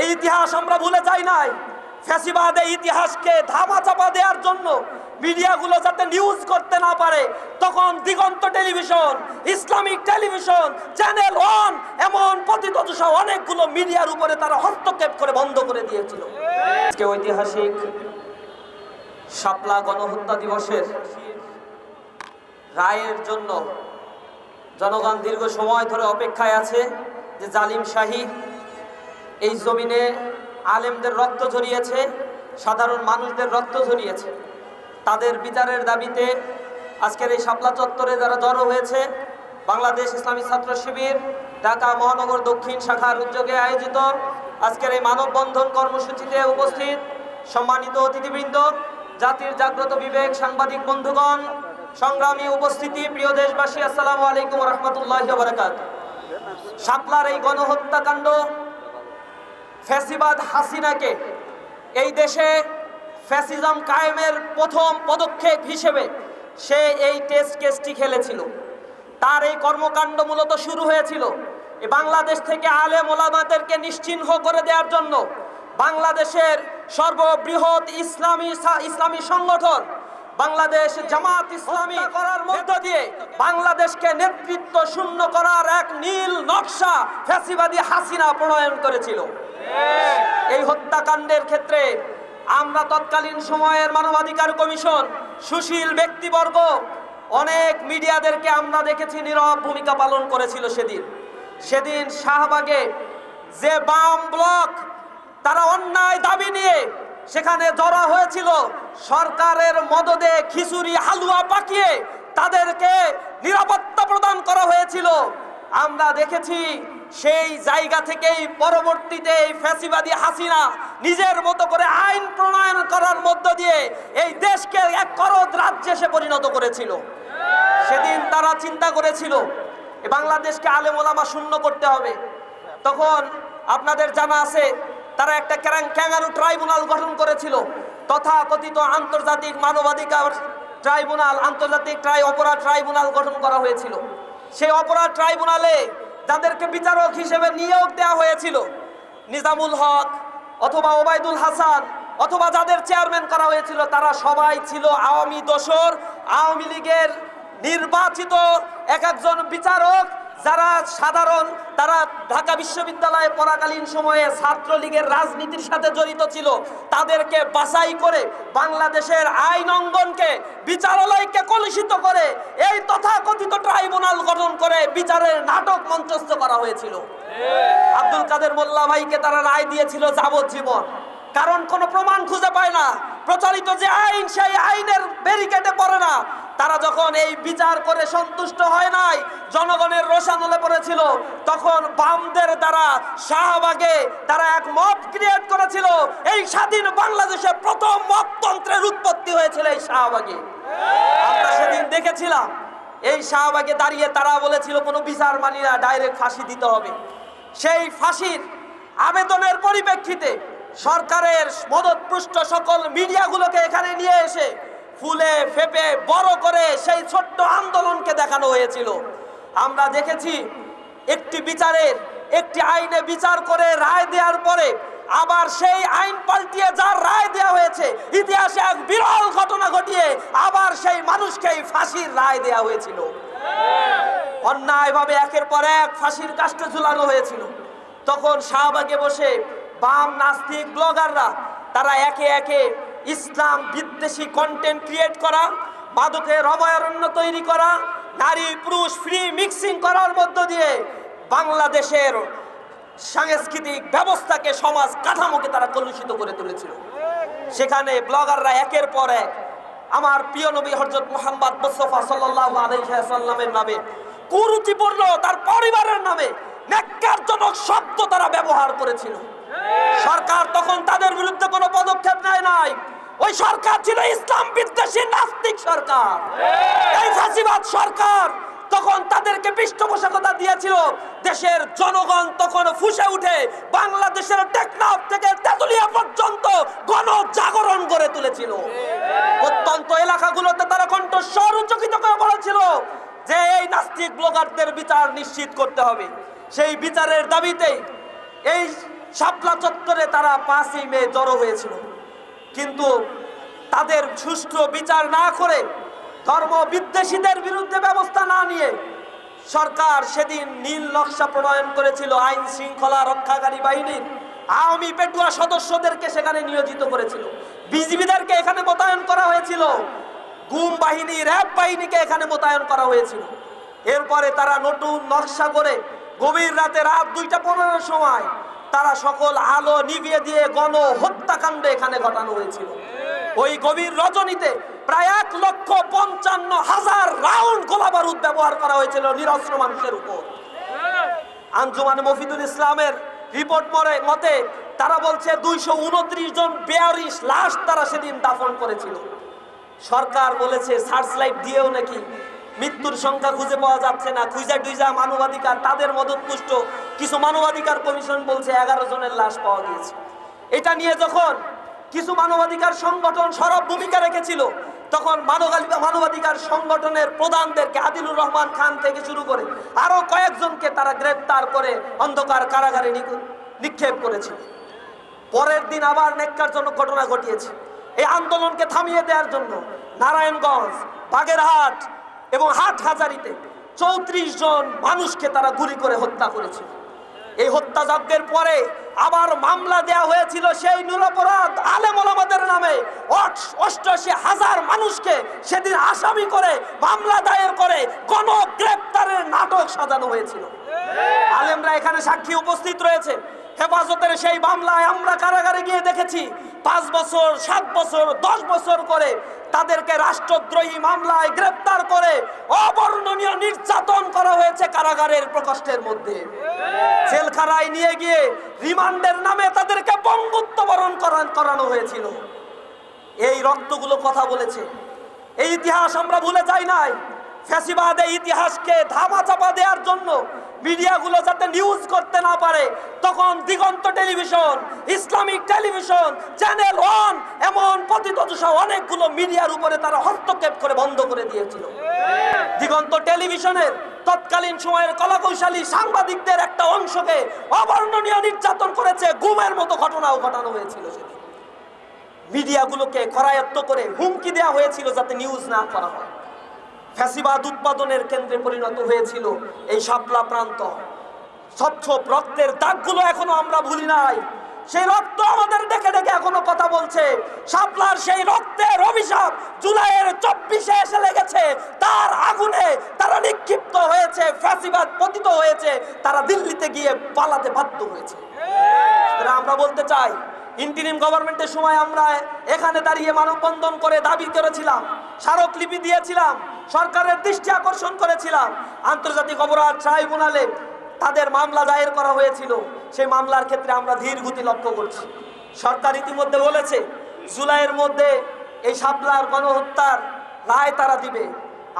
এই ইতিহাস আমরা ভুলে যাই নাই। ফ্যাসিবাদ এই ইতিহাসকে ধামাচাপা দেওয়ার জন্য মিডিয়াগুলো যাতে নিউজ করতে না পারে, তখন Diganta television, Islamic television, channel one এমন পতিতদশা অনেকগুলো মিডিয়ার উপরে তারা হস্তক্ষেপ করে বন্ধ করে দিয়েছিল। আজকে ঐতিহাসিক শাপলা গণহত্যা দিবসের রায়ের জন্য জনগণ দীর্ঘ সময় ধরে অপেক্ষায় আছে যে জালিম শাহী এই জমিনে আলেমদের রক্ত ঝরিয়েছে, সাধারণ মানুষদের রক্ত ঝরিয়েছে। তাদের বিচারের দাবিতে আজকের এই শাপলা চত্বরে যারা জড়ো হয়েছে, বাংলাদেশ ইসলামী ছাত্র শিবির ঢাকা মহানগর দক্ষিণ শাখার উদ্যোগে আয়োজিত আজকের এই মানববন্ধন কর্মসূচিতে উপস্থিত সম্মানিত অতিথিবৃন্দ, জাতির জাগ্রত বিবেক, সাংবাদিক বন্ধুগণ, সংগ্রামী উপস্থিতি, প্রিয় দেশবাসী, আসসালামু আলাইকুম ওয়া রাহমাতুল্লাহি ওয়া বারাকাতুহু। শাপলার এই গণহত্যাকাণ্ড ফ্যাসিবাদ হাসিনাকে এই দেশে ফ্যাসিজম কায়েমের প্রথম পদক্ষেপ হিসেবে সে এই টেস্ট কেসটি খেলেছিল। তার এই কর্মকাণ্ড মূলত শুরু হয়েছিল বাংলাদেশ থেকে আলেম ওলামাদেরকে নিশ্চিহ্ন করে দেওয়ার জন্য। বাংলাদেশের সর্ববৃহৎ ইসলামী সংগঠন বাংলাদেশ জামাত ইসলামী করার মধ্য দিয়ে বাংলাদেশকে নেতৃত্ব শূন্য করার এক নীল নকশা ফ্যাসিবাদী হাসিনা প্রণয়ন করেছিল। এই হত্যাকাণ্ডের ক্ষেত্রে আমরা তৎকালীন সময়ের মানবাধিকার কমিশন, সুশীল ব্যক্তিবর্গ, অনেক মিডিয়াদেরকে আমরা দেখেছি নীরব ভূমিকা পালন করেছিল। সেদিন শাহবাগে যে বাম ব্লক তারা অন্যায় দাবি নিয়ে সেখানে জড়ো হয়েছিল, সরকারের মদদে খিচুড়ি হালুয়া পাকিয়ে তাদেরকে নিরাপত্তা প্রদান করা হয়েছিল। আমরা দেখেছি সেই জায়গা থেকেই পরবর্তীতে এই ফ্যাসিবাদী হাসিনা নিজের মতো করে আইন প্রণয়ন করার মধ্য দিয়ে এই দেশকে এক করদ রাজ্যে সে পরিণত করেছিল। সেদিন তারা চিন্তা করেছিল বাংলাদেশকে আলেম ওলামা শূন্য করতে হবে। তখন আপনাদের জানা আছে তারা একটা ক্যাঙ্গারু ট্রাইব্যুনাল গঠন করেছিল, তথাকথিত আন্তর্জাতিক মানবাধিকার ট্রাইব্যুনাল, আন্তর্জাতিক অপরাধ ট্রাইব্যুনাল গঠন করা হয়েছিল। সেই অপরাধ ট্রাইব্যুনালে যাদেরকে বিচারক হিসেবে নিয়োগ দেওয়া হয়েছিল, নিজামুল হক অথবা ওবায়দুল হাসান অথবা যাদের চেয়ারম্যান করা হয়েছিল, তারা সবাই ছিল আওয়ামী দোসর, আওয়ামী লীগের নির্বাচিত একজন বিচারক, যারা তারা ঢাকা বিশ্ববিদ্যালয়ে পড়াকালীন সময়ে ছাত্রলীগের রাজনীতির সাথে জড়িত ছিল। তাদেরকে বাছাই করে বাংলাদেশের আইন অঙ্গনকে, বিচারালয়কে কলুষিত করে এই তথাকথিত ট্রাইব্যুনাল গঠন করে বিচারের নাটক মঞ্চস্থ করা হয়েছিল। আব্দুল কাদের মোল্লা ভাইকে তারা রায় দিয়েছিল যাবজ্জীবন, কারণ কোনো প্রমাণ খুঁজে পায় না। প্রচলিত যে আইন, সেই আইনের ব্যারিকেডে পড়ে না। তারা যখন এই বিচার করে সন্তুষ্ট হয় নাই, জনগণের রোষানলে পড়েছিল, তখন বামদের দ্বারা শাহবাগে তারা এক মব ক্রিয়েট করেছিল। এই স্বাধীন বাংলাদেশে প্রথম মবতন্ত্রের উৎপত্তি হয়েছিল এই শাহবাগে। আমরা সেদিন দেখেছিলাম এই শাহবাগে দাঁড়িয়ে তারা বলেছিল কোনো বিচার মানি না, ডাইরেক্ট ফাঁসি দিতে হবে। সেই ফাঁসির আবেদনের পরিপ্রেক্ষিতে সরকারের মদতপুষ্ট সকল মিডিয়াগুলোকে এখানে নিয়ে এসে ফুলে ফেপে বড় করে সেই ছোট্ট আন্দোলনকে দেখানো হয়েছিল। আমরা দেখেছি একটি আইনে বিচার করে রায় দেওয়ার পরে আবার সেই আইন পাল্টিয়ে যার রায় দেওয়া হয়েছে, ইতিহাসে এক বিরল ঘটনা ঘটিয়ে আবার সেই মানুষকেই ফাঁসির রায় দেওয়া হয়েছিল। অন্যায়ভাবে একের পর এক ফাঁসির কাস্টে ঝুলানো হয়েছিল। তখন শাহবাগে বসে বাম নাস্তিক ব্লগাররা তারা একে একে ইসলাম বিদ্বেষী কন্টেন্ট ক্রিয়েট করা, মাদকের অভয়ারণ্য তৈরি করা, নারী পুরুষ ফ্রি মিক্সিং করার মধ্য দিয়ে বাংলাদেশের সাংস্কৃতিক ব্যবস্থাকে, সমাজ কাঠামোকে তারা কলুষিত করে তুলেছিল। সেখানে ব্লগাররা একের পর এক আমার প্রিয় নবী হযরত মুহাম্মদ মুস্তাফা সাল্লাল্লাহু আলাইহি ওয়াসাল্লামের নামে, কুরুচিপূর্ণ তার পরিবারের নামে ন্যাক্কারজনক শব্দ তারা ব্যবহার করেছিল। সরকার তখন তাদের বিরুদ্ধে কোনো পদক্ষেপ নেয় নাই। ওই সরকার ছিল ইসলাম বিদ্বেষী নাস্তিক সরকার। এই ফাঁসিবাদ সরকার তখন তাদেরকে পৃষ্ঠপোষকতা দিয়েছিল। দেশের জনগণ তখন ফুঁসে উঠে বাংলাদেশের টেকনাফ থেকে তেতুলিয়া পর্যন্ত গণজাগরণ গড়ে তুলেছিল। প্রত্যন্ত এলাকাগুলোতে তারা কণ্ঠস্বর উচ্চকিত করে বলেছিল যে এই নাস্তিক ব্লগারদের বিচার নিশ্চিত করতে হবে। সেই বিচারের দাবিতে এই শাপলা চত্বরে তারা 5ই মে জড়ো হয়েছিল, কিন্তু তাদের সুষ্ঠু বিচার না করে, ধর্ম বিদ্বেষীদের বিরুদ্ধে ব্যবস্থা না নিয়ে সরকার সেদিন নীল নকশা প্রণয়ন করেছিল। আইন শৃঙ্খলা রক্ষাকারী বাহিনীর আওয়ামী পেটুয়া সদস্যদেরকে সেখানে নিয়োজিত করেছিল, বিজিবিদেরকে এখানে মোতায়েন করা হয়েছিল, গুম বাহিনী, র্যাব বাহিনীকে এখানে মোতায়েন করা হয়েছিল। এরপরে তারা নতুন নকশা করে গভীর রাতে, রাত 2:15 সময় তারা সকল আলো নিভিয়ে দিয়ে গণ হত্যাকাণ্ড এখানে ঘটানো হয়েছিল। ওই গভীর রজনীতে প্রায় 1,55,000 রাউন্ড গোলাবারুদ ব্যবহার করা হয়েছিল নিরস্ত্র মানুষের উপর। আঞ্জুমান মফিদুল ইসলামের রিপোর্ট মতে তারা বলছে 229 জন বেয়ারিশ লাশ তারা সেদিন দাফন করেছিল। সরকার বলেছে সার্চ লাইট দিয়েও নাকি মৃত্যুর সংখ্যা খুঁজে পাওয়া যাচ্ছে না। খুঁজা মানবাধিকার, তাদের মদতপুষ্ট কিছু মানবাধিকার কমিশন বলছে 11 জনের লাশ পাওয়া গিয়েছে। এটা নিয়ে যখন কিছু মানবাধিকার সংগঠন সরব ভূমিকা রেখেছিল, তখন মানবাধিকার সংগঠনের প্রধানদেরকে, আদিলুর রহমান খান থেকে শুরু করে আরো কয়েকজনকে তারা গ্রেপ্তার করে অন্ধকার কারাগারে নিক্ষেপ করেছে। পরের দিন আবার ন্যাক্কারজনক ঘটনা ঘটিয়েছে। এই আন্দোলনকে থামিয়ে দেওয়ার জন্য নারায়ণগঞ্জ, বাগেরহাট এবং হাটহাজারীতে 34 জন মানুষকে তারা গুলি করে হত্যা করেছে। এই হত্যাযজ্ঞের পরে আবার মামলা দেয়া হয়েছিল সেই নিরপরাধ আলেম ওলামাদের নামে। 88,000 মানুষকে সেদিন আসামি করে মামলা দায়ের করে গণগ্রেপ্তারের নাটক সাজানো হয়েছিল। আলেমরা এখানে সাক্ষী উপস্থিত রয়েছে। হেফাজতের সেই মামলায় আমরা কারাগারে গিয়ে দেখেছি 5 বছর, 7 বছর, 10 বছর করে তাদেরকে রাষ্ট্রদ্রোহী মামলায় গ্রেপ্তার করে অবর্ণনীয় নির্যাতন করা হয়েছে কারাগারের প্রকোষ্ঠের মধ্যে। জেলখানায় নিয়ে গিয়ে রিমান্ডের নামে তাদেরকে বঙ্গুত্ব বরণ করানো হয়েছিল। এই রক্তগুলো কথা বলেছে। এই ইতিহাস আমরা ভুলে যাই নাই। ফ্যাসিবাদ এই ইতিহাসকে ধামাচাপা দেওয়ার জন্য মিডিয়াগুলো যাতে নিউজ করতে না পারে, তখন Diganta television, Islamic television, channel 1 এমন পতিতদশা অনেকগুলো মিডিয়ার উপরে তারা হস্তক্ষেপ করে বন্ধ করে দিয়েছিল। দিগন্ত টেলিভিশনের তৎকালীন সময়ের কলাকৌশলী সাংবাদিকদের একটা অংশকে অবর্ণনীয় নির্যাতন করেছে, গুমের মতো ঘটনাও ঘটানো হয়েছিল। মিডিয়াগুলোকে করায়ত্ত করে হুমকি দেওয়া হয়েছিল যাতে নিউজ না করা হয়। ফ্যাসিবাদ উৎপাদনের কেন্দ্রে পরিণত হয়েছিল এই শাপলা প্রান্ত। স্বচ্ছ রক্তের দাগগুলো এখনো আমরা ভুলি নাই। সেই রক্ত আমাদের দেখে দেখে এখনো কথা বলছে। শাপলার সেই রক্তের অভিশাপ জুলাইয়ের 24-এ এসে লেগেছে। তার আগুনে তারা নিক্ষিপ্ত হয়েছে, ফ্যাসিবাদ পতিত হয়েছে, তারা দিল্লিতে গিয়ে পালাতে বাধ্য হয়েছে। আমরা বলতে চাই, ইন্টিরিম গভর্নমেন্টের সময় আমরা এখানে দাঁড়িয়ে মানববন্ধন করে দাবি করেছিলাম, স্মারকলিপি দিয়েছিলাম, সরকারের দৃষ্টি আকর্ষণ করেছিলাম। আন্তর্জাতিক অপরাধ ট্রাইব্যুনালে তাদের মামলা দায়ের করা হয়েছিল। সেই মামলার ক্ষেত্রে আমরা ধীর গতি লক্ষ্য করছি। সরকার ইতিমধ্যে বলেছে জুলাইয়ের মধ্যে এই শাপলার গণহত্যার রায় তারা দিবে।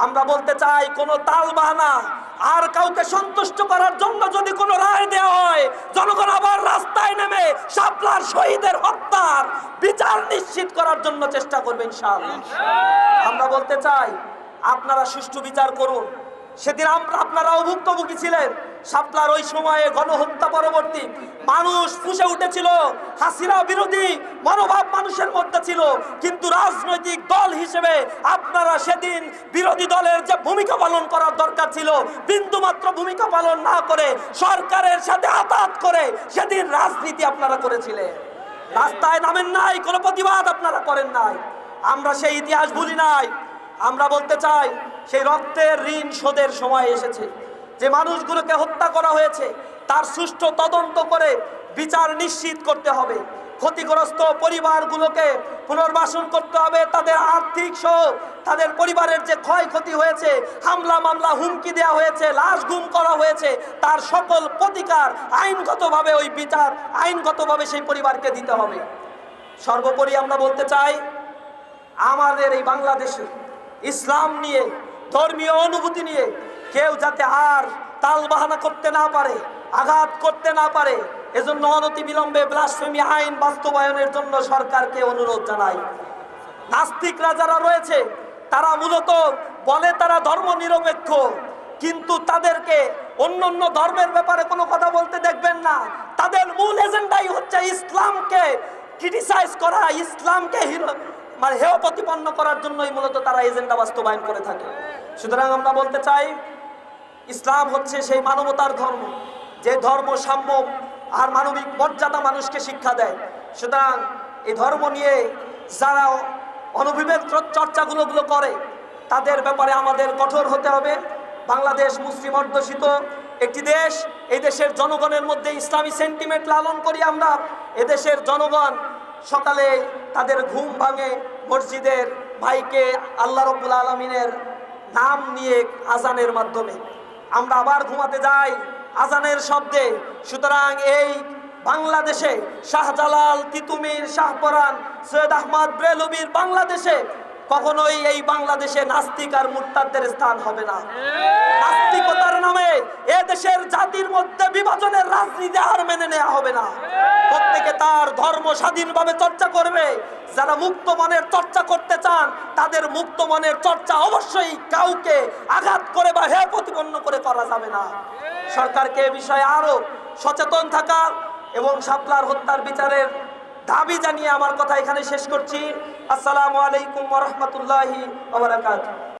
আমরা বলতে চাই, কোনো তালবাহানা আর কাউকে সন্তুষ্ট করার জন্য যদি কোনো রায় দেওয়া হয়, জনগণ আবার রাস্তায় নেমে শাপলার শহীদের হত্যার বিচার নিশ্চিত করার জন্য চেষ্টা করবে ইনশাআল্লাহ। আমরা বলতে চাই, আপনারা সুষ্ঠু বিচার করুন। সেদিন আপনারাও ভুক্তভোগী ছিলেন। শাপলার ওই সময়ে গণহত্যা পরবর্তী মানুষ ফুঁসে উঠেছিল, হাসিনা বিরোধী মনোভাব মানুষের মধ্যে ছিল, কিন্তু রাজনৈতিক দল হিসেবে আপনারা সেদিন বিরোধী দলের যে ভূমিকা পালন করার দরকার ছিল, বিন্দুমাত্র ভূমিকা পালন না করে সরকারের সাথে আতাত করে সেদিন রাজনীতি আপনারা করেছিলেন। রাস্তায় নামেন নাই, কোনো প্রতিবাদ আপনারা করেন নাই। আমরা সেই ইতিহাস ভুলি নাই। আমরা বলতে চাই, সেই রক্তের ঋণ শোধের সময় এসেছে। যে মানুষগুলোকে হত্যা করা হয়েছে তার সুষ্ঠু তদন্ত করে বিচার নিশ্চিত করতে হবে। ক্ষতিগ্রস্ত পরিবারগুলোকে পুনর্বাসন করতে হবে। তাদের আর্থিক সহ তাদের পরিবারের যে ক্ষয়ক্ষতি হয়েছে, হামলা মামলা হুমকি দেওয়া হয়েছে, লাশ গুম করা হয়েছে, তার সকল প্রতিকার আইনগতভাবে ওই বিচার আইনগতভাবে সেই পরিবারকে দিতে হবে। সর্বোপরি আমরা বলতে চাই, আমাদের এই বাংলাদেশে ইসলাম নিয়ে, ধর্মীয় অনুভূতি নিয়ে কেউ যাতে আর তালবাহানা করতে না পারে, আঘাত করতে না পারে, এজন্য অনতিবিলম্বে ব্লাসফেমি আইন বাস্তবায়নের জন্য সরকারকে অনুরোধ জানাই। নাস্তিকরা যারা রয়েছে তারা মূলত বলে তারা ধর্ম নিরপেক্ষ, কিন্তু তাদেরকে অন্য অন্য ধর্মের ব্যাপারে কোনো কথা বলতে দেখবেন না। তাদের মূল এজেন্ডাই হচ্ছে ইসলামকে ক্রিটিসাইজ করা, ইসলামকে হেয় প্রতিপন্ন করার জন্যই মূলত তারা এজেন্ডা বাস্তবায়ন করে থাকে। সুতরাং আমরা বলতে চাই, ইসলাম হচ্ছে সেই মানবতার ধর্ম, যে ধর্ম সাম্য আর মানবিক মর্যাদা মানুষকে শিক্ষা দেয়। সুতরাং এই ধর্ম নিয়ে যারা অনভিবেক চর্চাগুলো করে, তাদের ব্যাপারে আমাদের কঠোর হতে হবে। বাংলাদেশ মুসলিম অধ্যুষিত একটি দেশ, এই দেশের জনগণের মধ্যে ইসলামী সেন্টিমেন্ট লালন করি আমরা। এদেশের জনগণ সকালে তাদের ঘুম ভাঙে মসজিদের ভাইকে আল্লাহ রাব্বুল আলামিনের নাম নিয়ে আজানের মাধ্যমে, আমরা আবার ঘুমাতে যাই আজানের শব্দে। সুতরাং এই বাংলাদেশে শাহজালাল, তিতুমির, শাহপরান, সৈয়দ আহমদ ব্রেলভির বাংলাদেশে কখনোই এই বাংলাদেশে নাস্তিক আর মুরতাদদের স্থান হবে না। নাস্তিকতার নামে এ দেশের জাতির মধ্যে বিভাজনের রাজনীতি আর মেনে নেওয়া হবে না। প্রত্যেকে তার ধর্ম স্বাধীনভাবে চর্চা করবে। যারা মুক্ত মনের চর্চা করতে চান, তাদের মুক্ত মনের চর্চা অবশ্যই কাউকে আঘাত করে বা হেয় প্রতিপন্ন করে করা যাবে না। সরকারকে এ বিষয়ে আরো সচেতন থাকা এবং শাপলার হত্যার বিচারের দাবি জানিয়ে আমার কথা এখানে শেষ করছি। আসসালামু আলাইকুম ওয়া রাহমাতুল্লাহি ওয়া বারাকাতুহু।